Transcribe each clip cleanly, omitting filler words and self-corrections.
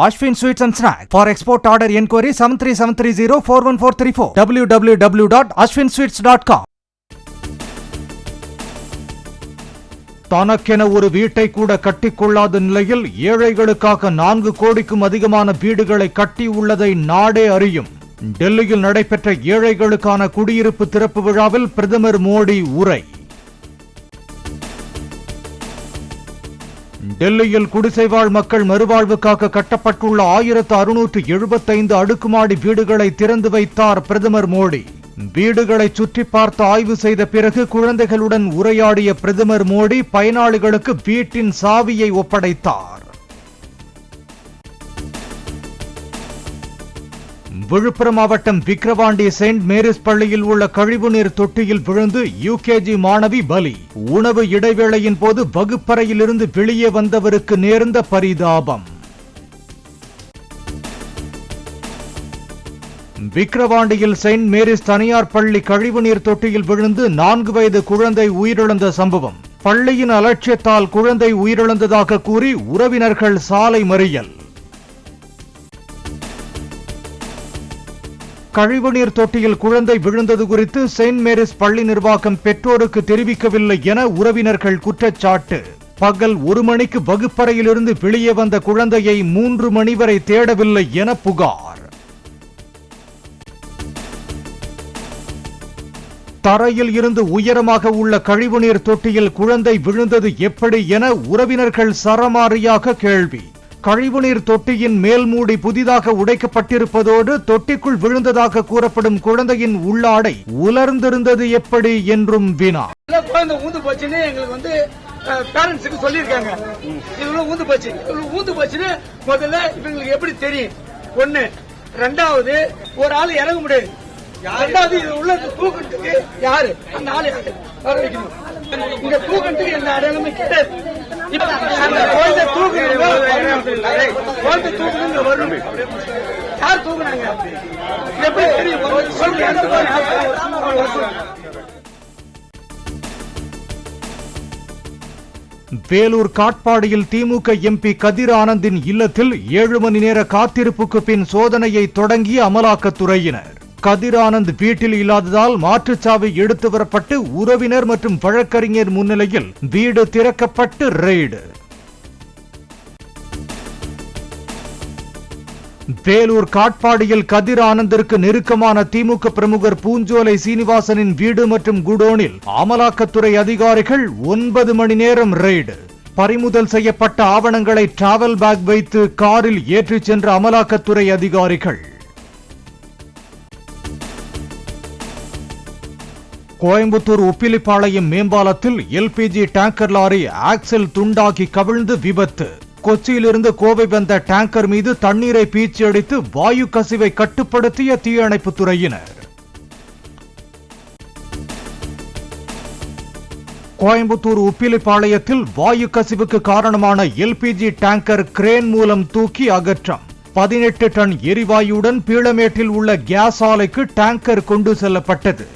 Ashwin Sweets and Snacks. For export order enquiry 73730 www.ashwinsweets.com. தனக்கென ஒரு வீட்டை கூட கட்டிக்கொள்ளாத நிலையில் ஏழைகளுக்காக 4 கோடிக்கும் அதிகமான வீடுகளை கட்டியுள்ளதை நாடே அறியும். டெல்லியில் நடைபெற்ற ஏழைகளுக்கான குடியிருப்பு திறப்பு விழாவில் பிரதமர் மோடி உரை. டெல்லியில் குடிசைவாழ் மக்கள் மறுவாழ்வுக்காக கட்டப்பட்டுள்ள 1675 அடுக்குமாடி வீடுகளை திறந்து வைத்தார் பிரதமர் மோடி. வீடுகளை சுற்றி பார்த்து ஆய்வு செய்த பிறகு குழந்தைகளுடன் உரையாடிய பிரதமர் மோடி பயனாளிகளுக்கு வீட்டின் சாவியை ஒப்படைத்தார். விழுப்புரம் மாவட்டம் விக்கிரவாண்டி செயின்ட் மேரிஸ் பள்ளியில் உள்ள கழிவுநீர் தொட்டியில் விழுந்து யுகேஜி மாணவி பலி. உணவு இடைவேளையின் போது வகுப்பறையிலிருந்து வெளியே வந்தவருக்கு நேர்ந்த பரிதாபம். விக்கிரவாண்டியில் செயின்ட் மேரிஸ் தனியார் பள்ளி கழிவுநீர் தொட்டியில் விழுந்து 4 வயது குழந்தை உயிரிழந்த சம்பவம். பள்ளியின் அலட்சியத்தால் குழந்தை உயிரிழந்ததாக கூறி உறவினர்கள் சாலை மறியல். கழிவுநீர் தொட்டியில் குழந்தை விழுந்தது குறித்து செயின்ட் மேரிஸ் பள்ளி நிர்வாகம் பெற்றோருக்கு தெரிவிக்கவில்லை என உறவினர்கள் குற்றச்சாட்டு. பகல் 1 மணிக்கு வகுப்பறையிலிருந்து வெளியே வந்த குழந்தையை 3 மணி வரை தேடவில்லை என புகார். தரையில் இருந்து உயரமாக உள்ள கழிவுநீர் தொட்டியில் குழந்தை விழுந்தது எப்படி என உறவினர்கள் சரமாரியாக கேள்வி. கழிவுநீர் தொட்டியின் மேல் மூடி புதிதாக உடைக்கப்பட்டிருப்பதோடு தொட்டிக்குள் விழுந்ததாக கூறப்படும் குழந்தையின் உள்ளாடை உலர்ந்திருந்தது எப்படி என்றும் வினா. குழந்தை ஊந்து போச்சுன்னு எங்களுக்கு பேரண்ட்ஸுக்கு சொல்லியிருக்காங்க. இவங்களும் ஊந்து போச்சுன்னு முதல்ல இவங்களுக்கு எப்படி தெரியும்? ஒண்ணு. ரெண்டாவது, ஒரு ஆள் இறங்க முடியாது. ரெண்டாவது, இது உள்ள தூக்கத்துக்கு யாரு அந்த ஆளு வர வைக்கணும். இங்க தூக்கத்துக்கு எந்த அடையாளமே கிடையாது. வேலூர் காட்பாடியில் திமுக எம்பி கதிர் ஆனந்தின் இல்லத்தில் 7 மணி நேர காத்திருப்புக்கு பின் சோதனையை தொடங்கிய அமலாக்கத்துறையினர். கதிர் ஆனந்த் வீட்டில் இல்லாததால் மாற்றுச்சாவி எடுத்து வரப்பட்டு உறவினர் மற்றும் வழக்கறிஞர் முன்னிலையில் வீடு திறக்கப்பட்டு ரெய்டு. வேலூர் காட்பாடியில் கதிர் ஆனந்திற்கு நெருக்கமான திமுக பிரமுகர் பூஞ்சோலை சீனிவாசனின் வீடு மற்றும் குடோனில் அமலாக்கத்துறை அதிகாரிகள் 9 மணி நேரம் ரெய்டு. பறிமுதல் செய்யப்பட்ட ஆவணங்களை டிராவல் பேக் வைத்து காரில் ஏற்றிச் சென்ற அமலாக்கத்துறை அதிகாரிகள். கோயம்புத்தூர் உப்பிலிப்பாளையம் மேம்பாலத்தில் எல்பிஜி டேங்கர் லாரி ஆக்சில் துண்டாகி கவிழ்ந்து விபத்து. கொச்சியிலிருந்து கோவை வந்த டேங்கர் மீது தண்ணீரை பீச்சி அடித்து வாயு கசிவை கட்டுப்படுத்திய தீயணைப்புத் துறையினர். கோயம்புத்தூர் உப்பிலிப்பாளையத்தில் வாயு கசிவுக்கு காரணமான எல்பிஜி டேங்கர் கிரேன் மூலம் தூக்கி அகற்றம். 18 டன் எரிவாயுடன் பீளமேட்டில் உள்ள கேஸ் ஆலைக்கு டேங்கர் கொண்டு செல்லப்பட்டது.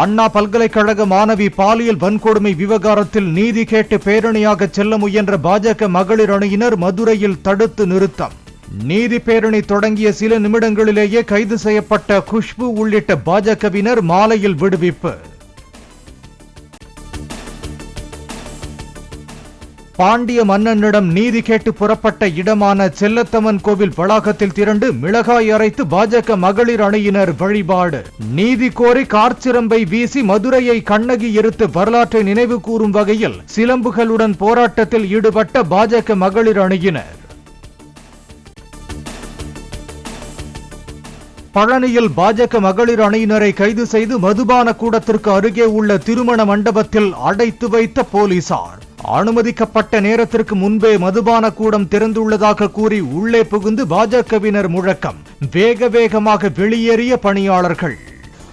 அண்ணா பல்கலைக்கழக மாணவி பாலியல் வன்கொடுமை விவகாரத்தில் நீதி கேட்டு பேரணியாக செல்ல முயன்ற பாஜக மகளிர் அணியினர் மதுரையில் தடுத்து நிறுத்தம். நீதி பேரணி தொடங்கிய சில நிமிடங்களிலேயே கைது செய்யப்பட்ட குஷ்பு உள்ளிட்ட பாஜகவினர் மாலையில் விடுவிப்பு. பாண்டிய மன்னனிடம் நீதி கேட்டு புறப்பட்ட இடமான செல்லத்தம்மன் கோவில் வளாகத்தில் திரண்டு மிளகாய் அரைத்து பாஜக மகளிர் அணியினர் வழிபாடு. நீதி கோரி கார்ச்சிரம்பை வீசி மதுரையை கண்ணகி எரித்து வரலாற்றை நினைவு கூறும் வகையில் சிலம்புகளுடன் போராட்டத்தில் ஈடுபட்ட பாஜக மகளிர் அணியினர். பழனியில் பாஜக மகளிர் அணியினரை கைது செய்து மதுபான கூடத்திற்கு அருகே உள்ள திருமண மண்டபத்தில் அடைத்து வைத்த போலீசார். அனுமதிக்கப்பட்ட நேரத்திற்கு முன்பே மதுபான கூடம் திறந்துள்ளதாக கூறி உள்ளே புகுந்து பாஜகவினர் முழக்கம். வேகமாக வெளியேறிய பணியாளர்கள்.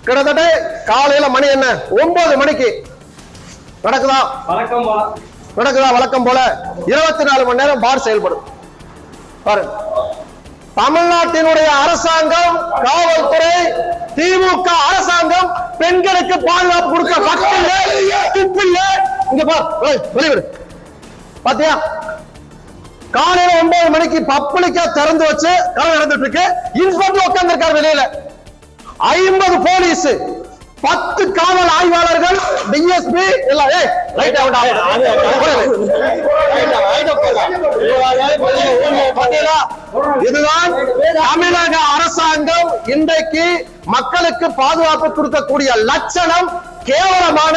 கிட்டத்தட்ட காலையில மணி என்ன 9 மணிக்கு நடக்குதா வழக்கம் போல 24 மணி நேரம் பார் செயல்படும். பாருங்க, தமிழ்நாட்டினுடைய அரசாங்கம், காவல்துறை, திமுக அரசாங்கம் பெண்களுக்கு பாதுகாப்பு கொடுக்க துப்பில்ல. இங்க வெளிவிடு பாத்தியா, காலையில 9 மணிக்கு பப்ளிக்கா திறந்து வச்சு கதை நடந்துட்டு இருக்கு. இன்ஸ்பெக்டர் உட்கார்ந்து இருக்காரு வெளியில. 50 போலீஸ், 10 காவல் ஆய்வாளர்கள், டிஎஸ்பி எல்லாம். இதுதான் தமிழக அரசாங்கம் இன்றைக்கு மக்களுக்கு பாதுகாப்பு கொடுக்கக்கூடிய லட்சணம். கேவலமான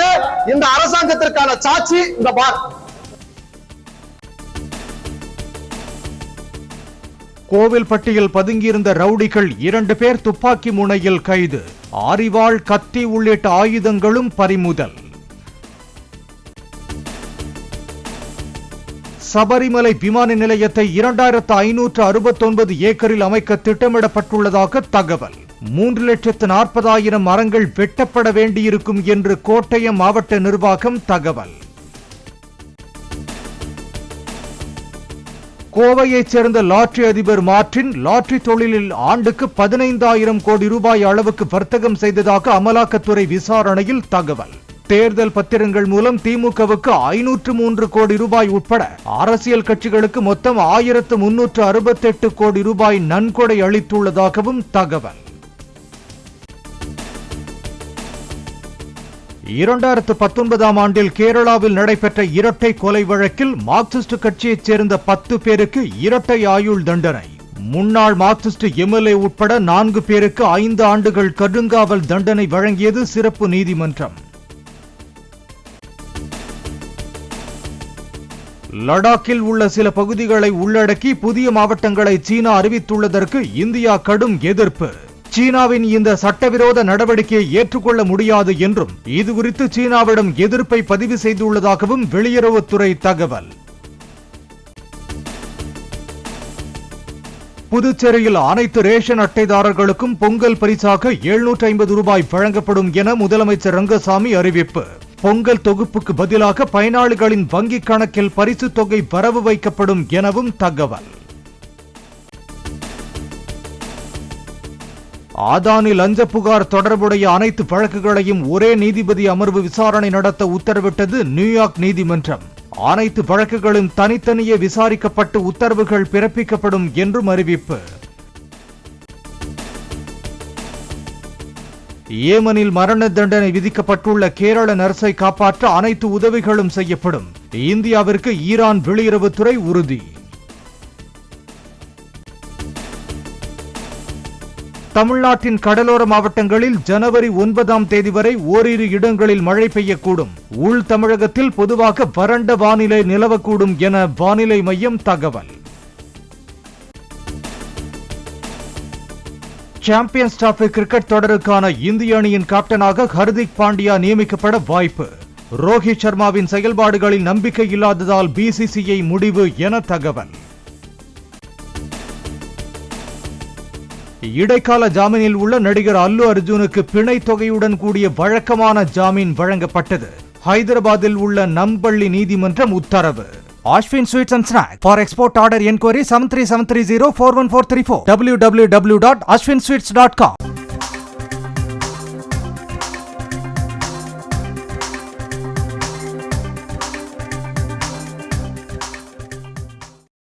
இந்த அரசாங்கத்திற்கான சாட்சி இந்த பார். கோவில்பட்டியில் பதுங்கியிருந்த ரவுடிகள் 2 பேர் துப்பாக்கி முனையில் கைது. ஆரிவாள், கத்தி உள்ளிட்ட ஆயுதங்களும் பறிமுதல். சபரிமலை விமான நிலையத்தை 2569 ஏக்கரில் அமைக்க திட்டமிடப்பட்டுள்ளதாக தகவல். 3,40,000 மரங்கள் வெட்டப்பட வேண்டியிருக்கும் என்று கோட்டயம் மாவட்ட நிர்வாகம் தகவல். கோவையைச் சேர்ந்த லாட்டரி அதிபர் மார்டின் லாட்டரி தொழிலில் ஆண்டுக்கு 15,000 கோடி ரூபாய் அளவுக்கு வர்த்தகம் செய்ததாக அமலாக்கத்துறை விசாரணையில் தகவல். தேர்தல் பத்திரங்கள் மூலம் திமுகவுக்கு 503 கோடி ரூபாய் உட்பட அரசியல் கட்சிகளுக்கு மொத்தம் 1,368 கோடி ரூபாய் நன்கொடை அளித்துள்ளதாகவும் தகவல். 2019ஆம் ஆண்டில் கேரளாவில் நடைபெற்ற இரட்டை கொலை வழக்கில் மார்க்சிஸ்ட் கட்சியைச் சேர்ந்த 10 பேருக்கு இரட்டை ஆயுள் தண்டனை. முன்னாள் மார்க்சிஸ்ட் எம்எல்ஏ உட்பட 4 பேருக்கு 5 ஆண்டுகள் கடுங்காவல் தண்டனை வழங்கியது சிறப்பு நீதிமன்றம். லடாக்கில் உள்ள சில பகுதிகளை உள்ளடக்கி புதிய மாவட்டங்களை சீனா அறிவித்துள்ளதற்கு இந்தியா கடும் எதிர்ப்பு. சீனாவின் இந்த சட்டவிரோத நடவடிக்கையை ஏற்றுக்கொள்ள முடியாது என்றும் இதுகுறித்து சீனாவிடம் எதிர்ப்பை பதிவு செய்துள்ளதாகவும் வெளியுறவுத்துறை தகவல். புதுச்சேரியில் அனைத்து ரேஷன் அட்டைதாரர்களுக்கும் பொங்கல் பரிசாக 750 ரூபாய் வழங்கப்படும் என முதலமைச்சர் ரங்கசாமி அறிவிப்பு. பொங்கல் தொகுப்புக்கு பதிலாக பயனாளிகளின் வங்கிக் கணக்கில் பரிசு தொகை வரவு வைக்கப்படும் எனவும் தகவல். ஆதானி லஞ்ச புகார் தொடர்புடைய அனைத்து வழக்குகளையும் ஒரே நீதிபதி அமர்வு விசாரணை நடத்த உத்தரவிட்டது நியூயார்க் நீதிமன்றம். அனைத்து வழக்குகளும் தனித்தனியே விசாரிக்கப்பட்டு உத்தரவுகள் பிறப்பிக்கப்படும் என்றும் அறிவிப்பு. ஏமனில் மரண தண்டனை விதிக்கப்பட்டுள்ள கேரள நர்ஸை காப்பாற்ற அனைத்து உதவிகளும் செய்யப்படும். இந்தியாவிற்கு ஈரான் வெளியுறவுத்துறை உறுதி. தமிழ்நாட்டின் கடலோர மாவட்டங்களில் ஜனவரி 9ஆம் தேதி வரை ஓரிரு இடங்களில் மழை பெய்யக்கூடும். உள் தமிழகத்தில் பொதுவாக வறண்ட வானிலை நிலவக்கூடும் என வானிலை மையம் தகவல். சாம்பியன்ஸ் டிராபி கிரிக்கெட் தொடருக்கான இந்திய அணியின் கேப்டனாக ஹர்திக் பாண்டியா நியமிக்கப்பட வாய்ப்பு. ரோஹித் சர்மாவின் செயல்பாடுகளில் நம்பிக்கை இல்லாததால் பிசிசிஐ முடிவு என தகவல். இடைக்கால ஜாமீனில் உள்ள நடிகர் அல்லு அர்ஜுனுக்கு பிணை தொகையுடன் கூடிய வழக்கமான ஜாமீன் வழங்கப்பட்டது. ஹைதராபாத்தில் உள்ள நம்பள்ளி நீதிமன்றம் உத்தரவு. Ashwin Sweets and Snacks. For export order enquiry 7373041434 www.ashwinsweets.com.